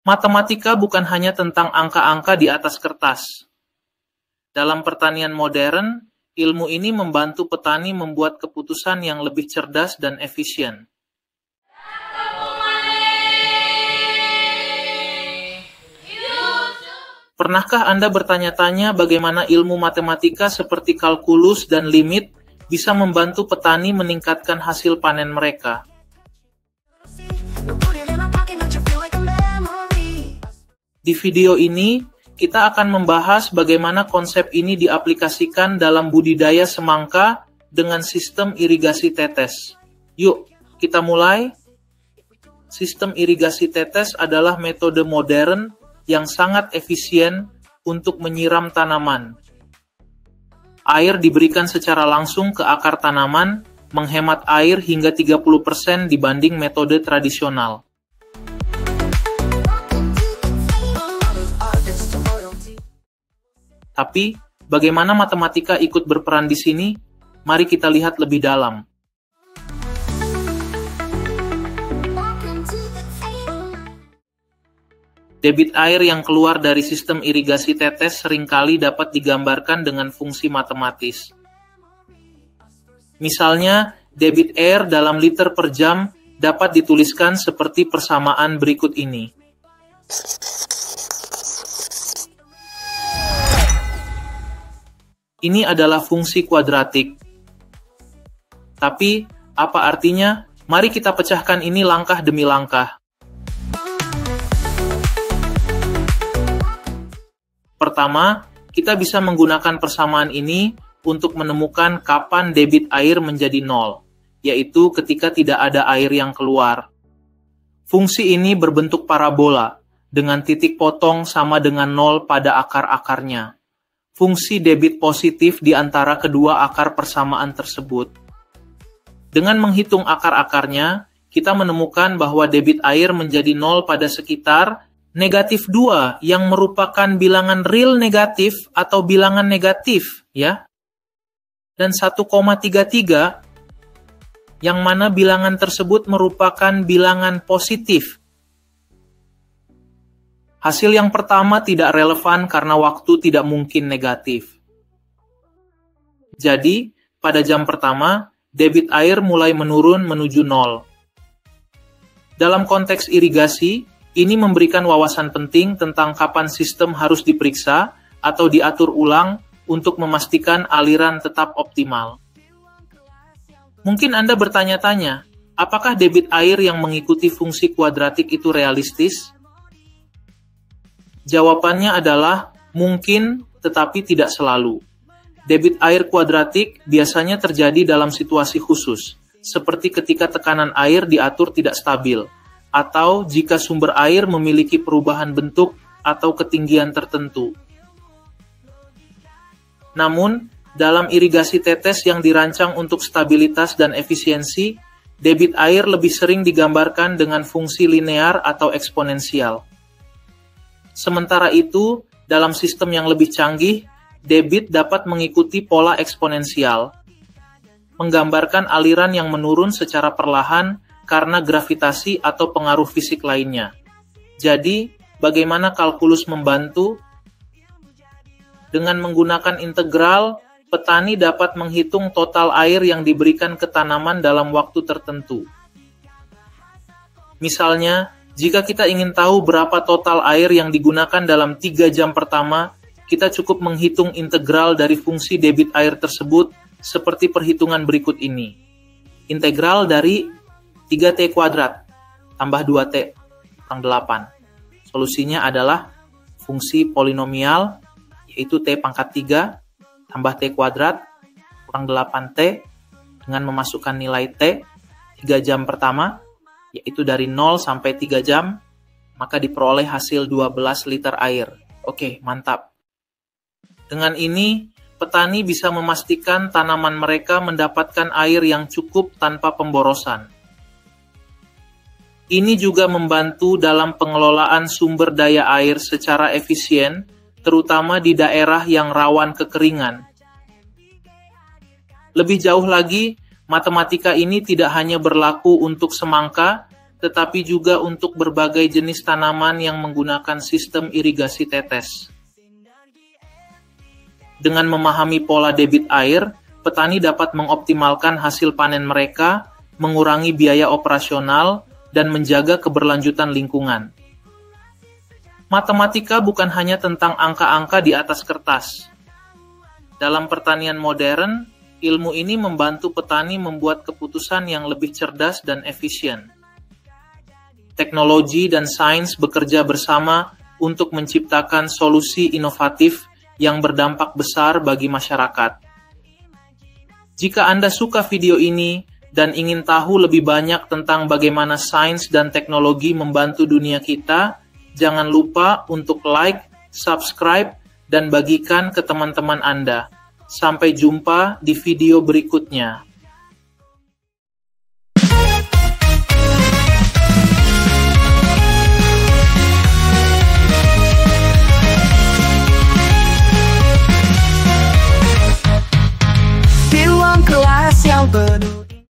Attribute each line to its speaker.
Speaker 1: Matematika bukan hanya tentang angka-angka di atas kertas. Dalam pertanian modern, ilmu ini membantu petani membuat keputusan yang lebih cerdas dan efisien. Pernahkah Anda bertanya-tanya bagaimana ilmu matematika seperti kalkulus dan limit bisa membantu petani meningkatkan hasil panen mereka? Di video ini, kita akan membahas bagaimana konsep ini diaplikasikan dalam budidaya semangka dengan sistem irigasi tetes. Yuk, kita mulai. Sistem irigasi tetes adalah metode modern yang sangat efisien untuk menyiram tanaman. Air diberikan secara langsung ke akar tanaman, menghemat air hingga 30% dibanding metode tradisional. Tapi, bagaimana matematika ikut berperan di sini? Mari kita lihat lebih dalam. Debit air yang keluar dari sistem irigasi tetes seringkali dapat digambarkan dengan fungsi matematis. Misalnya, debit air dalam liter per jam dapat dituliskan seperti persamaan berikut ini. Ini adalah fungsi kuadratik. Tapi, apa artinya? Mari kita pecahkan ini langkah demi langkah. Pertama, kita bisa menggunakan persamaan ini untuk menemukan kapan debit air menjadi nol, yaitu ketika tidak ada air yang keluar. Fungsi ini berbentuk parabola, dengan titik potong sama dengan nol pada akar-akarnya. Fungsi debit positif di antara kedua akar persamaan tersebut. Dengan menghitung akar-akarnya, kita menemukan bahwa debit air menjadi nol pada sekitar negatif 2 yang merupakan bilangan real negatif atau bilangan negatif, ya. Dan 1,33 yang mana bilangan tersebut merupakan bilangan positif. Hasil yang pertama tidak relevan karena waktu tidak mungkin negatif. Jadi, pada jam pertama, debit air mulai menurun menuju nol. Dalam konteks irigasi, ini memberikan wawasan penting tentang kapan sistem harus diperiksa atau diatur ulang untuk memastikan aliran tetap optimal. Mungkin Anda bertanya-tanya, apakah debit air yang mengikuti fungsi kuadratik itu realistis? Jawabannya adalah mungkin, tetapi tidak selalu. Debit air kuadratik biasanya terjadi dalam situasi khusus, seperti ketika tekanan air diatur tidak stabil, atau jika sumber air memiliki perubahan bentuk atau ketinggian tertentu. Namun, dalam irigasi tetes yang dirancang untuk stabilitas dan efisiensi, debit air lebih sering digambarkan dengan fungsi linear atau eksponensial. Sementara itu, dalam sistem yang lebih canggih, debit dapat mengikuti pola eksponensial, menggambarkan aliran yang menurun secara perlahan karena gravitasi atau pengaruh fisik lainnya. Jadi, bagaimana kalkulus membantu? Dengan menggunakan integral, petani dapat menghitung total air yang diberikan ke tanaman dalam waktu tertentu. Misalnya, jika kita ingin tahu berapa total air yang digunakan dalam 3 jam pertama, kita cukup menghitung integral dari fungsi debit air tersebut seperti perhitungan berikut ini. Integral dari 3T kuadrat tambah 2T kurang 8. Solusinya adalah fungsi polinomial, yaitu T pangkat 3 tambah T kuadrat kurang 8T dengan memasukkan nilai T 3 jam pertama, yaitu dari 0 sampai 3 jam, maka diperoleh hasil 12 liter air. Oke, mantap. Dengan ini, petani bisa memastikan tanaman mereka mendapatkan air yang cukup tanpa pemborosan. Ini juga membantu dalam pengelolaan sumber daya air secara efisien, terutama di daerah yang rawan kekeringan. Lebih jauh lagi, matematika ini tidak hanya berlaku untuk semangka, tetapi juga untuk berbagai jenis tanaman yang menggunakan sistem irigasi tetes. Dengan memahami pola debit air, petani dapat mengoptimalkan hasil panen mereka, mengurangi biaya operasional, dan menjaga keberlanjutan lingkungan. Matematika bukan hanya tentang angka-angka di atas kertas. Dalam pertanian modern, ilmu ini membantu petani membuat keputusan yang lebih cerdas dan efisien. Teknologi dan sains bekerja bersama untuk menciptakan solusi inovatif yang berdampak besar bagi masyarakat. Jika Anda suka video ini dan ingin tahu lebih banyak tentang bagaimana sains dan teknologi membantu dunia kita, jangan lupa untuk like, subscribe, dan bagikan ke teman-teman Anda. Sampai jumpa di video berikutnya.